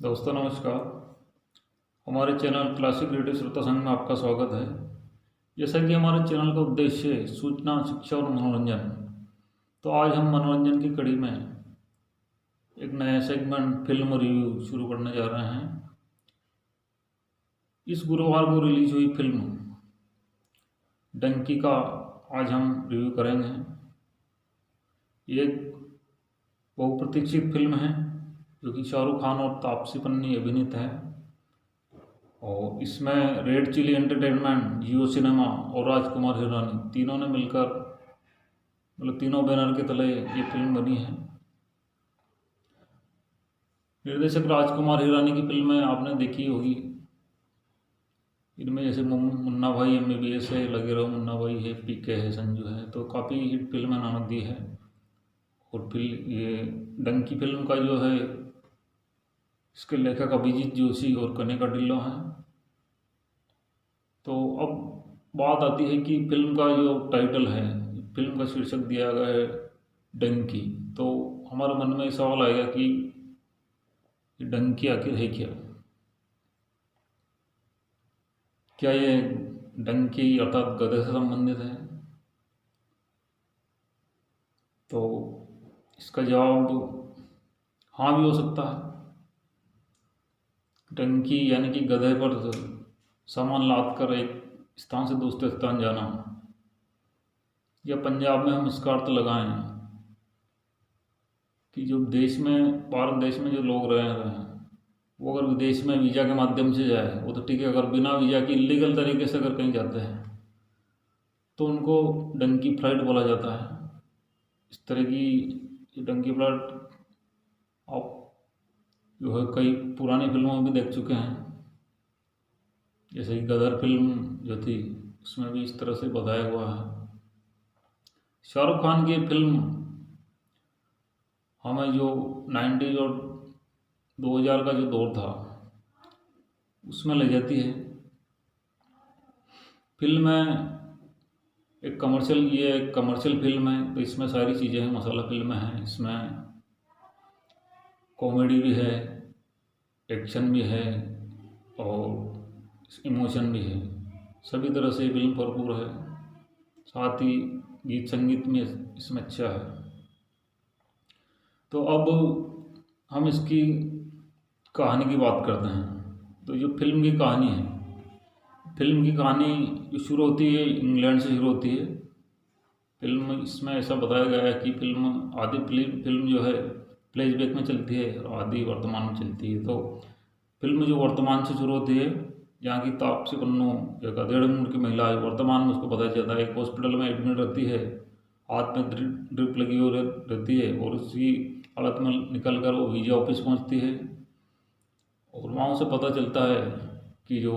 दोस्तों नमस्कार। हमारे चैनल क्लासिक रेडियो श्रोता संघ में आपका स्वागत है। जैसा कि हमारे चैनल का उद्देश्य है सूचना, शिक्षा और मनोरंजन, तो आज हम मनोरंजन की कड़ी में एक नया सेगमेंट फिल्म रिव्यू शुरू करने जा रहे हैं। इस गुरुवार को रिलीज हुई फिल्म डंकी का आज हम रिव्यू करेंगे। ये एक बहुप्रतीक्षित फिल्म है जो कि शाहरुख खान और तापसी पन्नी अभिनीत है और इसमें रेड चिली एंटरटेनमेंट, जियो सिनेमा और राजकुमार हिरानी तीनों ने मिलकर तीनों बैनर के तले ये फिल्म बनी है। निर्देशक राजकुमार हिरानी की फिल्में आपने देखी होगी। इनमें जैसे मुन्ना भाई MBBS है, लगे रहो मुन्ना भाई है, PK है, संजू है, तो काफ़ी हिट फिल्में नानक दी है। और फिर ये डंकी फिल्म का जो है इसके लेखक अभिजीत जोशी और कनिका ढिल्लों हैं। तो अब बात आती है कि फिल्म का जो टाइटल है, फिल्म का शीर्षक दिया गया है डंकी, तो हमारे मन में सवाल आएगा कि डंकी आखिर है क्या? क्या ये डंकी अर्थात गधे से संबंधित है? तो इसका जवाब हाँ भी हो सकता है। डंकी यानी कि गधे पर सामान लाद कर एक स्थान से दूसरे स्थान जाना, या पंजाब में हम इसका अर्थ लगाएं कि जो देश में, भारत देश में जो लोग रह रहे हैं वो अगर विदेश में वीज़ा के माध्यम से जाए वो तो ठीक है, अगर बिना वीज़ा की इलीगल तरीके से अगर कहीं जाते हैं तो उनको डंकी फ्लाइट बोला जाता है। इस तरह की डंकी फ्लाइट आप जो है कई पुरानी फिल्मों में भी देख चुके हैं। जैसे कि गदर फिल्म जो थी उसमें भी इस तरह से बताया हुआ है। शाहरुख खान की फिल्म हमें जो 90s और 2000 का जो दौर था उसमें ले जाती है। फिल्म में एक कमर्शियल फिल्म है, तो इसमें सारी चीज़ें हैं, मसाला फिल्में हैं। इसमें कॉमेडी भी है, एक्शन भी है और इमोशन भी है। सभी तरह से फिल्म भरपूर है। साथ ही गीत संगीत में इसमें अच्छा है। तो अब हम इसकी कहानी की बात करते हैं। तो जो फिल्म की कहानी है, फिल्म की कहानी जो शुरू होती है इंग्लैंड से शुरू होती है। फिल्म इसमें ऐसा बताया गया है कि आधी फिल्म जो है फ्लैशबैक में चलती है और आधी वर्तमान में चलती है। तो फिल्म जो वर्तमान से शुरू होती है, जहाँ की तापसी पन्नू एक 1.5 उम्र की महिला है, वर्तमान में उसको पता चलता है एक हॉस्पिटल में एडमिट रहती है, हाथ में ड्रिप लगी हुई रहती है और उसी हालत में निकल कर वो वीज़ा ऑफिस पहुँचती है और वहाँ उसे पता चलता है कि जो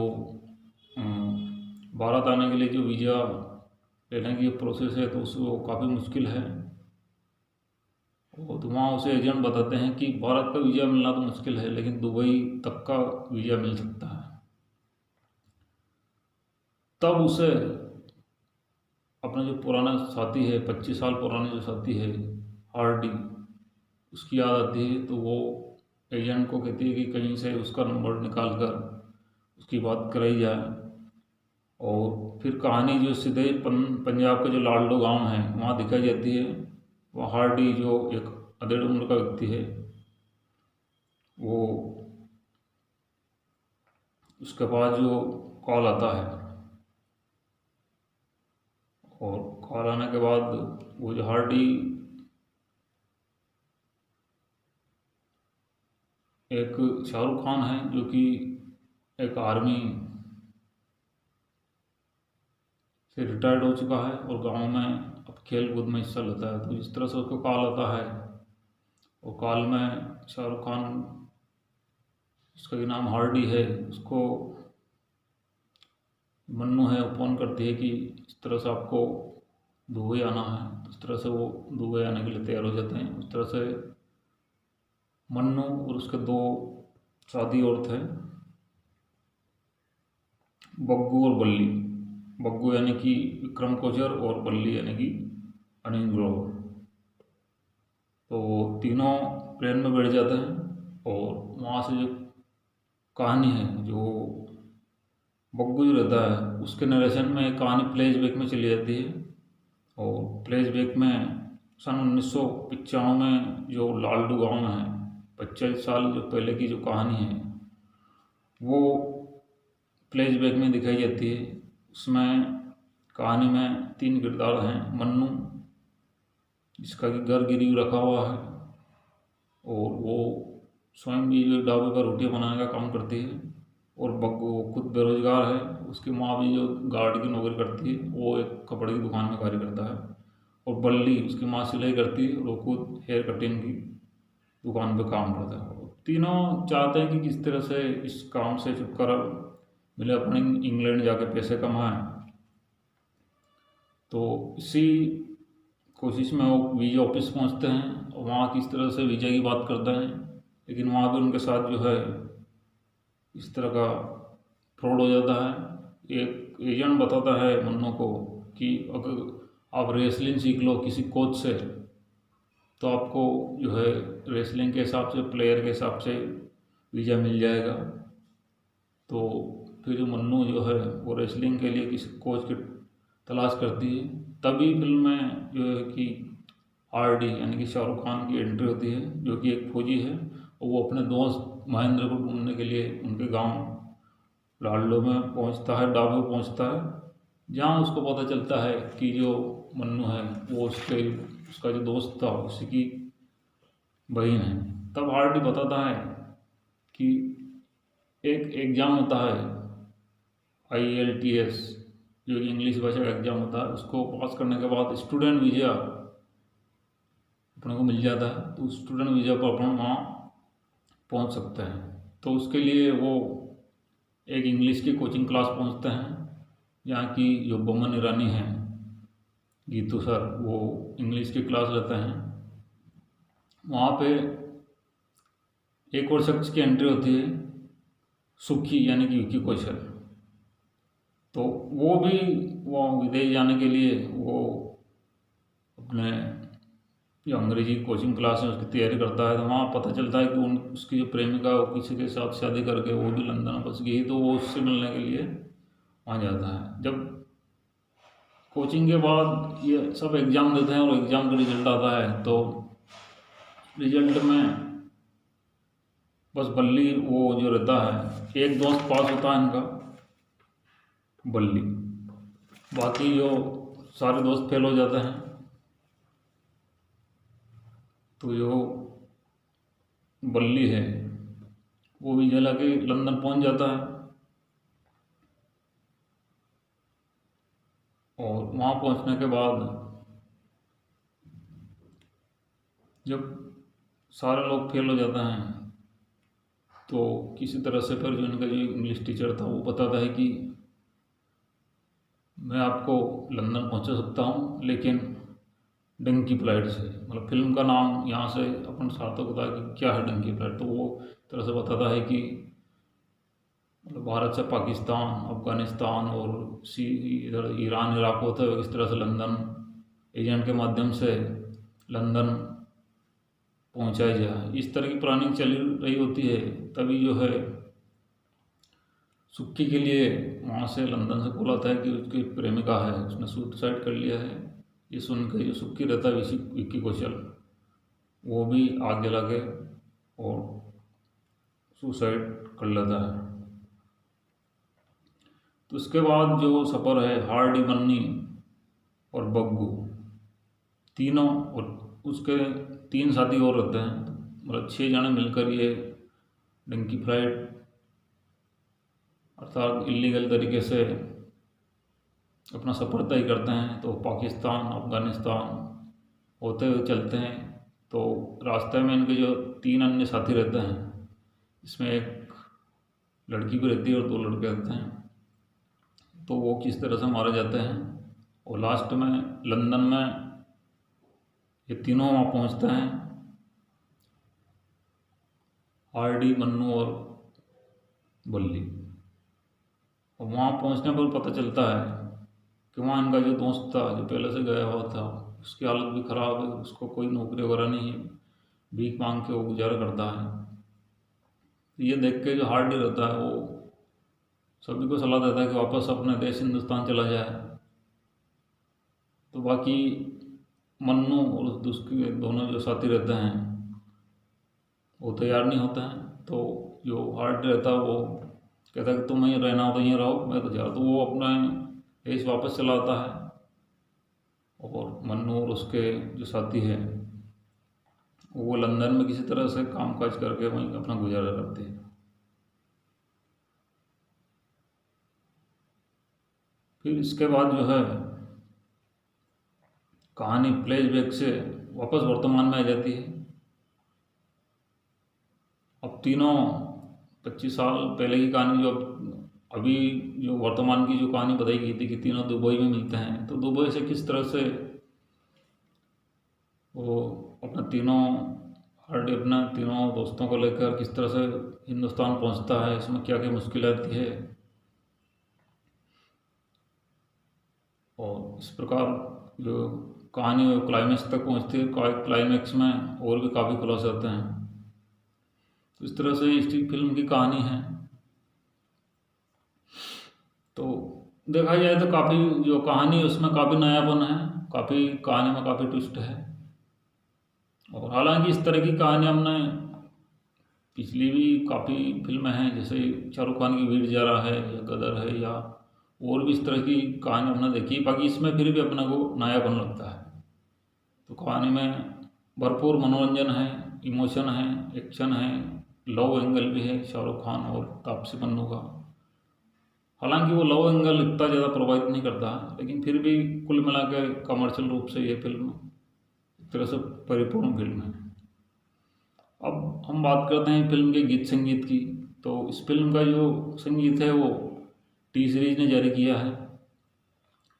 भारत आने के लिए जो वीज़ा लेने की प्रोसेस है तो उसको काफ़ी मुश्किल है। और तो वहाँ उसे एजेंट बताते हैं कि भारत का वीज़ा मिलना तो मुश्किल है लेकिन दुबई तक का वीज़ा मिल सकता है। तब उसे अपना जो पुराना साथी है, 25 साल पुराने जो साथी है हार्डी, उसकी याद आती है। तो वो एजेंट को कहती है कि कहीं से उसका नंबर निकाल कर उसकी बात कराई जाए। और फिर कहानी जो सीधे पंजाब का जो लाडलो गांव है वहाँ दिखाई जाती है। वह हार्डी जो एक 1.5 उम्र का व्यक्ति है, वो उसके पास जो कॉल आता है और कॉल आने के बाद वो जो हार्डी एक शाहरुख खान है जो कि एक आर्मी से रिटायर्ड हो चुका है और गांव में अब खेल कूद में हिस्सा लेता है। तो इस तरह से उसको कॉल आता है और कॉल में शाहरुख खान, जिसका कि नाम हार्डी है, उसको मन्नू है, फोन करती है कि इस तरह से आपको दुबई आना है। तो इस तरह से वो दुबई आने के लिए तैयार हो जाते हैं। उस तरह से मन्नू और उसके 2 साथी और थे, बग्गू और बल्ली। बग्गू यानी कि विक्रम कोचर और बल्ली यानी कि अनिल ग्रोवर। तो तीनों प्लेन में बैठ जाते हैं और वहाँ से जो कहानी है जो बग्गू जो रहता है उसके नरेशन में एक कहानी फ्लैशबैक में चली जाती है। और फ्लैशबैक में सन 1995 में जो लालडू गांव में है, 25 साल जो पहले की जो कहानी है वो फ्लैशबैक में दिखाई जाती है। उसमें कहानी में 3 किरदार हैं। मन्नू, जिसका कि घर गिरवी रखा हुआ है और वो स्वयं भी जो ढाबे पर रोटियां बनाने का काम करती है। और बग्गू खुद बेरोजगार है। उसकी माँ भी जो गार्ड की नौकरी करती है, वो एक कपड़े की दुकान में कार्य करता है। और बल्ली, उसकी माँ सिलाई करती है और वो खुद हेयर कटिंग की दुकान पे काम करता है। तीनों चाहते हैं कि किस तरह से इस काम से छुटकारा मिले, अपने इंग्लैंड जाके पैसे कमाएं। तो इसी कोशिश में वो वीज़ा ऑफिस पहुंचते हैं और वहाँ किस तरह से वीज़ा की बात करते हैं। लेकिन वहाँ भी उनके साथ जो है इस तरह का फ्रॉड हो जाता है। एक एजेंट बताता है मन्नू को कि अगर आप रेसलिंग सीख लो किसी कोच से तो आपको जो है रेसलिंग के हिसाब से, प्लेयर के हिसाब से वीज़ा मिल जाएगा। तो फिर जो मन्नू जो है वो रेसलिंग के लिए किसी कोच की तलाश करती है। तभी फिल्म में जो है कि RD यानी कि शाहरुख खान की एंट्री होती है, जो कि एक फौजी है और वो अपने दोस्त महेंद्र को ढूंढने के लिए उनके गांव लाडलो में पहुंचता है, डाबू पहुंचता है, जहां उसको पता चलता है कि जो मन्नू है वो उसका जो दोस्त था उसी की बहन है। तब RD बताता है कि एक एग्ज़ाम होता है IELTS, जो कि इंग्लिश भाषा का एग्ज़ाम होता है, उसको पास करने के बाद स्टूडेंट वीज़ा अपने को मिल जाता है। तो स्टूडेंट वीज़ा पर अपन वहाँ पहुँच सकते हैं। तो उसके लिए वो एक इंग्लिश की कोचिंग क्लास पहुँचते हैं, जहाँ की जो बोमन ईरानी हैं, गीतू सर, वो इंग्लिश की क्लास लेते हैं। वहाँ पे एक और शख्स की एंट्री होती है, सुखी यानी कि विकी कौशल। तो वो भी वो विदेश जाने के लिए वो अपने जो अंग्रेजी कोचिंग क्लास है उसकी तैयारी करता है। तो वहाँ पता चलता है कि उसकी जो प्रेमिका है वो किसी के साथ शादी करके वो भी लंदन बस गई। तो वो उससे मिलने के लिए वहाँ जाता है। जब कोचिंग के बाद ये सब एग्ज़ाम देते हैं और एग्ज़ाम का रिजल्ट आता है, तो रिजल्ट में बस बल्ली वो जो रहता है, एक दोस्त पास होता है इनका, बल्ली, बाकी जो सारे दोस्त फेल हो जाते हैं। तो जो बल्ली है वो वीज़ा लगे लंदन पहुंच जाता है। और वहाँ पहुंचने के बाद जब सारे लोग फेल हो जाते हैं, तो किसी तरह से फिर जो इनका जो इंग्लिश टीचर था वो बताता है कि मैं आपको लंदन पहुंचा सकता हूँ, लेकिन डंकी फ्लाइट से। मतलब फिल्म का नाम यहाँ से अपन सार्थक होता है कि क्या है डंकी फ्लाइट। तो वो तरह से बताता है कि मतलब भारत से पाकिस्तान, अफगानिस्तान और इधर ईरान, इराक होते हुए किस तरह से लंदन एजेंट के माध्यम से लंदन पहुंचाया जाए, इस तरह की प्लानिंग चल रही होती है। तभी जो है सुक्की के लिए वहाँ से लंदन से कॉल आता है कि उसकी प्रेमिका है, उसने सुसाइड कर लिया है। ये सुन के जो सुक्की रहता है विक्की कौशल, वो भी आग जला के और सुसाइड कर लेता है। तो उसके बाद जो सफ़र है, हार्डी, मन्नी और बग्गू तीनों, और उसके 3 साथी और रहते हैं, मतलब 6 जने मिलकर ये डंकी फ्लाइट अर्थात इलीगल तरीके से अपना सफ़र तय करते हैं। तो पाकिस्तान, अफगानिस्तान होते हुए चलते हैं। तो रास्ते में इनके जो 3 अन्य साथी रहते हैं, इसमें एक लड़की भी रहती है और 2 लड़के रहते हैं। तो वो किस तरह से मारे जाते हैं और लास्ट में लंदन में ये तीनों वहाँ पहुँचते हैं, RD, मन्नू और बल्ली। और वहाँ पहुँचने पर पता चलता है कि वहाँ इनका जो दोस्त था जो पहले से गया हुआ था, उसकी हालत भी ख़राब है, उसको कोई नौकरी वगैरह नहीं है, भीख मांग के वो गुजारा करता है। ये देख के जो हार्डी रहता है वो सभी को सलाह देता है कि वापस अपने देश हिंदुस्तान चला जाए। तो बाकी मन्नू और उसके दोनों जो साथी रहते हैं वो तैयार नहीं होते हैं। तो जो हार्डी रहता है वो कहता है कि तुम यहीं रहना हो तो यहीं रहो, मैं तो जा। तो वो अपने देश वापस चला आता है और मन्नू और उसके जो साथी हैं वो लंदन में किसी तरह से काम काज करके वहीं अपना गुजारा करते हैं। फिर इसके बाद जो है कहानी फ्लैशबैक से वापस वर्तमान में आ जाती है। अब तीनों 25 साल पहले की कहानी जो अभी जो वर्तमान की जो कहानी बताई गई थी कि तीनों दुबई में मिलते हैं, तो दुबई से किस तरह से वो अपना तीनों हार्डी अपना तीनों दोस्तों को लेकर किस तरह से हिंदुस्तान पहुंचता है, इसमें क्या क्या मुश्किलें आती है, और इस प्रकार जो कहानी है क्लाइमेक्स तक पहुंचती है। क्लाइमेक्स में और भी काफ़ी खुलासे होते हैं। तो इस तरह से इस फिल्म की कहानी है। तो देखा जाए तो काफ़ी जो कहानी है उसमें काफ़ी नयापन है, काफ़ी कहानी में काफ़ी ट्विस्ट है। और हालांकि इस तरह की कहानी हमने पिछली भी काफ़ी फिल्में हैं, जैसे शाहरुख खान की वीर ज़ारा है या गदर है या और भी इस तरह की कहानी हमने देखी। बाकी इसमें फिर भी अपने को नयापन लगता है। तो कहानी में भरपूर मनोरंजन है, इमोशन है, एक्शन है, लव एंगल भी है शाहरुख खान और तापसी पन्नू का। हालांकि वो लव एंगल इतना ज़्यादा प्रभावित नहीं करता, लेकिन फिर भी कुल मिला के कमर्शियल रूप से ये फिल्म एक तरह से परिपूर्ण फिल्म है। अब हम बात करते हैं फिल्म के गीत संगीत की। तो इस फिल्म का जो संगीत है वो टी सीरीज ने जारी किया है।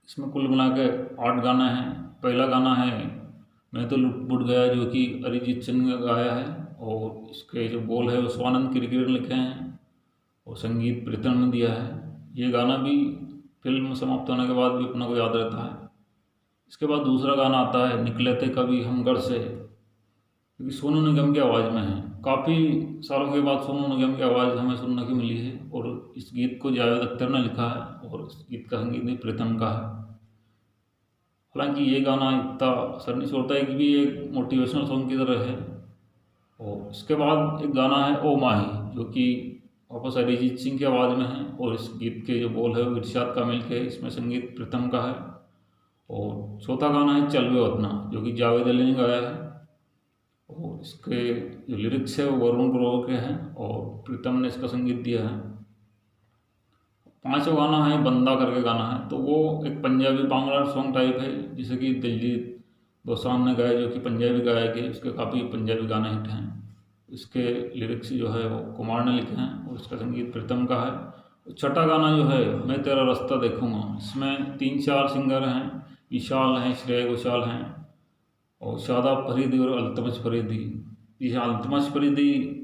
इसमें कुल मिला के 8 गाना हैं। पहला गाना है मैं तो लुट पुट गया, जो कि अरिजीत सिंह ने गाया है, और इसके जो बोल है वो स्वानंद किरकिरे ने लिखे हैं और संगीत प्रीतम ने दिया है। ये गाना भी फिल्म समाप्त होने के बाद भी अपना को याद रहता है। इसके बाद दूसरा गाना आता है निकले थे कभी हम घर से, क्योंकि सोनू निगम की आवाज़ में है। काफ़ी सालों के बाद सोनू निगम की आवाज़ हमें सुनने की मिली है, और इस गीत को जावेद अख्तर ने लिखा है और इस गीत का संगीत भी प्रीतम का है। हालांकि ये गाना इतना असर नहीं छोड़ता है कि भी एक मोटिवेशनल सॉन्ग की तरह है। और इसके बाद एक गाना है ओ माही, जो कि वापस अरिजीत सिंह की आवाज़ में है, और इस गीत के जो बोल है वो इरशाद कामिल के, इसमें संगीत प्रीतम का है। और चौथा गाना है चल वे वतना, जो कि जावेद अली ने गाया है, और इसके जो लिरिक्स है वो वरुण ग्रोवर के हैं और प्रीतम ने इसका संगीत दिया है। पांचवा गाना है बंदा करके गाना है। तो वो एक पंजाबी बांग्ला सॉन्ग टाइप है, जिसे कि दिलजीत दोसांझ ने गाया, जो कि पंजाबी गायक है। उसके काफ़ी पंजाबी गाने हिट हैं। इसके लिरिक्स जो है वो कुमार ने लिखे हैं और इसका संगीत प्रीतम का है। छठा गाना जो है मैं तेरा रास्ता देखूंगा, इसमें 3-4 सिंगर हैं, विशाल हैं, श्रेया घोषाल हैं और शादाब फरीदी और अल्तमश फरीदी। ये अल्तमश फरीदी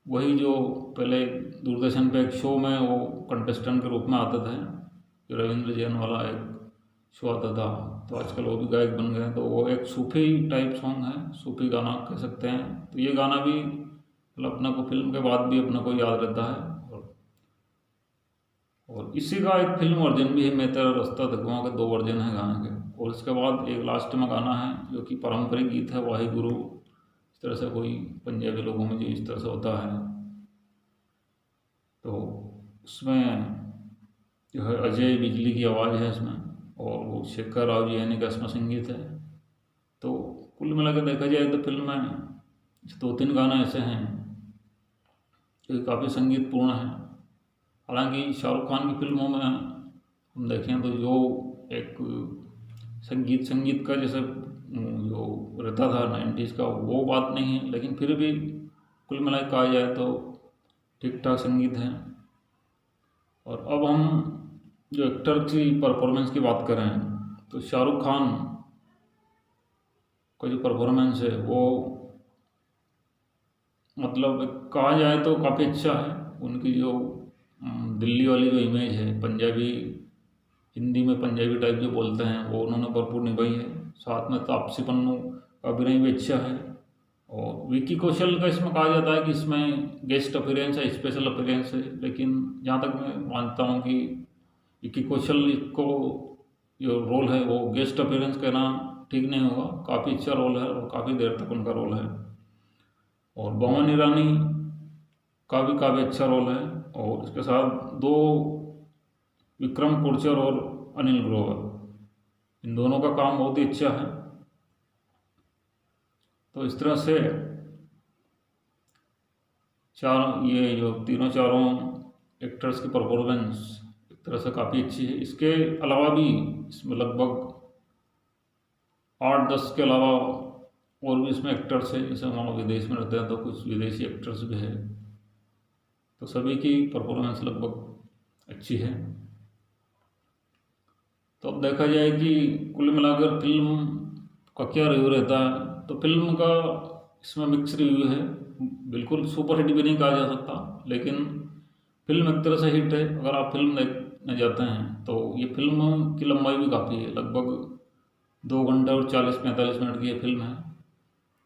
वही जो पहले दूरदर्शन पे एक शो में वो कंटेस्टेंट के रूप में आते थे, जो रविंद्र जैन वाला एक शो आता था। तो आजकल वो भी गायक बन गए हैं। तो वो एक सूफी टाइप सॉन्ग है, सूफी गाना कह सकते हैं। तो ये गाना भी मतलब अपने को फिल्म के बाद भी अपने को याद रहता है। और इसी का एक फिल्म वर्जन भी है, मैं तेरा रास्ता देखूंगा के 2 वर्जन है गाने के। और इसके बाद एक लास्ट में गाना है जो कि पारंपरिक गीत है वाहे गुरु, इस तरह से कोई पंजाबी लोगों में जो इस तरह से होता है। तो उसमें जो है अजय बिजली की आवाज़ है इसमें, और वो शेखर राव जी यानी का इसमें संगीत है। तो कुल मिला कर देखा जाए तो फिल्म में 2-3 गाने ऐसे हैं जो काफ़ी संगीतपूर्ण हैं। हालांकि शाहरुख खान की फिल्मों में हम देखें तो जो एक संगीत का जैसे जो रहता था 90s का, वो बात नहीं है, लेकिन फिर भी कुल मिला के कहा जाए तो ठीक ठाक संगीत है। और अब हम जो एक्टर की परफॉर्मेंस की बात करें तो शाहरुख खान का जो परफॉर्मेंस है वो मतलब कहा जाए तो काफ़ी अच्छा है। उनकी जो दिल्ली वाली जो इमेज है, पंजाबी हिंदी में पंजाबी टाइप जो बोलते हैं, वो उन्होंने भरपूर निभाई है। साथ में तापसी पन्नू का अभिनय भी अच्छा है। और विकी कौशल का इसमें कहा जाता है कि इसमें गेस्ट अपीयरेंस है, स्पेशल अपीयरेंस है, लेकिन जहाँ तक मैं मानता हूँ कि विकी कौशल को जो रोल है वो गेस्ट अपीयरेंस कहना ठीक नहीं होगा। काफ़ी अच्छा रोल है और काफ़ी देर तक उनका रोल है। और बोमन ईरानी का भी काफ़ी अच्छा रोल है, और इसके साथ दो विक्रम कोरचर और अनिल ग्रोवर, इन दोनों का काम बहुत ही अच्छा है। तो इस तरह से ये जो चारों एक्टर्स की परफॉर्मेंस एक तरह से काफ़ी अच्छी है। इसके अलावा भी इसमें लगभग 8-10 के अलावा और भी इसमें एक्टर्स हैं, जैसे हम विदेश में रहते हैं तो कुछ विदेशी एक्टर्स भी हैं, तो सभी की परफॉर्मेंस लगभग अच्छी है। तो अब देखा जाए कि कुल मिलाकर फिल्म का क्या रिव्यू रहता है, तो फिल्म का इसमें मिक्स रिव्यू है। बिल्कुल सुपर हिट भी नहीं कहा जा सकता, लेकिन फिल्म एक तरह से हिट है। अगर आप फिल्म देखने जाते हैं तो ये फिल्म की लंबाई भी काफ़ी है, लगभग 2 घंटे और 40-45 मिनट की ये फिल्म है।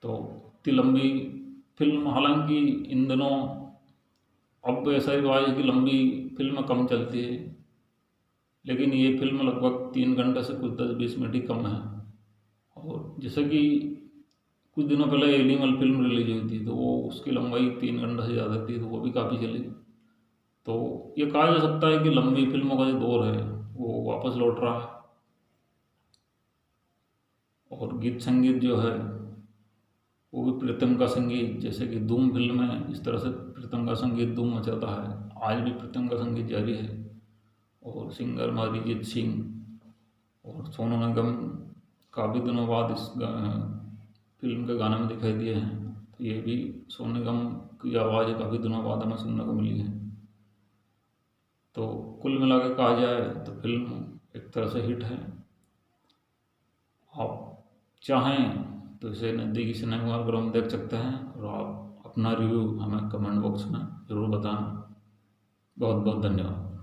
तो इतनी लंबी फिल्म, हालांकि इन दिनों अब ऐसा रिवाज है कि लंबी फिल्म कम चलती है, लेकिन ये फिल्म लगभग 3 घंटे से कुछ 10-20 मिनट ही कम है। और जैसे कि कुछ दिनों पहले एनिमल फिल्म रिलीज हुई थी, तो वो उसकी लंबाई 3 घंटे से ज़्यादा थी, तो वो भी काफ़ी चली। तो ये कहा जा सकता है कि लंबी फिल्मों का जो दौर है वो वापस लौट रहा है। और गीत संगीत जो है वो भी प्रीतम का संगीत, जैसे कि धूम फिल्म में जिस तरह से प्रीतम का संगीत धूम मचाता है, आज भी प्रीतम का संगीत जारी है। और सिंगर में अरिजीत सिंह और सोनू निगम काफ़ी दिनों बाद इस फिल्म के गाने में दिखाई दिए हैं, तो ये भी सोनू निगम की आवाज़ काफ़ी दिनों बाद हमें सुनने को मिली है। तो कुल मिला के कहा जाए तो फिल्म एक तरह से हिट है। आप चाहें तो इसे नज़दीकी सिनेमाघरों में देख सकते हैं, और आप अपना रिव्यू हमें कमेंट बॉक्स में ज़रूर बताना। बहुत बहुत धन्यवाद।